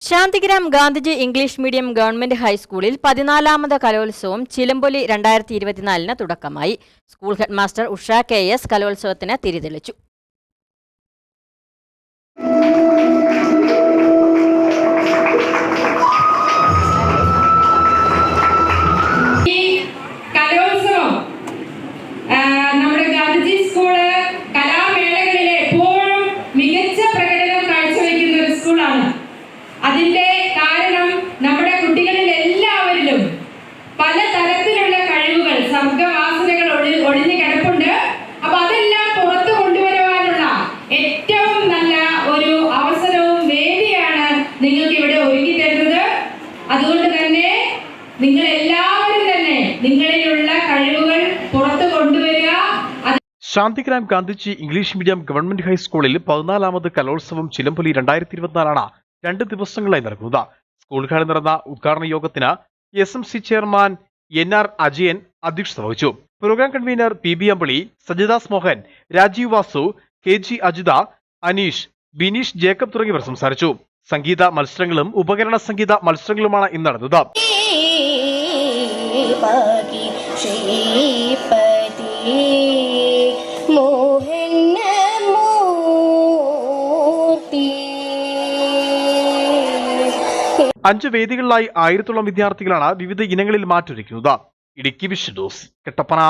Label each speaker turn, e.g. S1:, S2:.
S1: Shantigram Gandhiji English medium government ഹൈസ്കൂളിൽ 14ാമത് കലോത്സവം ചിലമ്പൊലി 2024 തുടക്കമായി. സ്കൂൾ ഹെഡ്മാസ്റ്റർ ഉഷ KS കലോത്സവത്തിന് തിരിതെളിച്ചു.
S2: അതിന്റെ കാരണം നമ്മുടെ കുട്ടികളിൽ എല്ലാവരിലും പലതരത്തിലുള്ള കഴിവുകൾ സർഗ്ഗവാസനകൾ ഒളിഞ്ഞു കിടപ്പുണ്ട്. അപ്പൊ അതെല്ലാം പുറത്തു കൊണ്ടുവരുവാനുള്ള ഏറ്റവും നല്ല ഒരു അവസരവും വേദിയാണ് നിങ്ങൾക്ക് ഇവിടെ ഒരുക്കി തരുന്നത്. അതുകൊണ്ട് തന്നെ നിങ്ങൾ എല്ലാവരും തന്നെ നിങ്ങളിലുള്ള കഴിവുകൾ പുറത്തു കൊണ്ടുവരിക.
S3: Shantigram Gandhiji English medium government ഹൈസ്കൂളിൽ 14ാമത് കലോത്സവം ചിലമ്പൊലി 2024 2 ദിവസങ്ങളായി നടക്കുന്നത്. സ്കൂളുകളിൽ നടന്ന ഉദ്ഘാടന യോഗത്തിന് SMC ചെയർമാൻ NR അജയൻ അധ്യക്ഷത വഹിച്ചു. പ്രോഗ്രാം കൺവീനർ PB അമ്പിളി, സജിദാസ് മോഹൻ, രാജീവ് വാസു, KG അജിത, അനീഷ്, ബിനീഷ് ജേക്കബ് തുടങ്ങിയവർ സംസാരിച്ചു. സംഗീത മത്സരങ്ങളും ഉപകരണ സംഗീത മത്സരങ്ങളുമാണ് ഇന്ന് നടന്നത്. അഞ്ച് വേദികളിലായി 1000-ഓളം വിദ്യാർത്ഥികളാണ് വിവിധ ഇനങ്ങളിൽ മാറ്റൊരുക്കുന്നത്. Idukki vision news, Kattappana.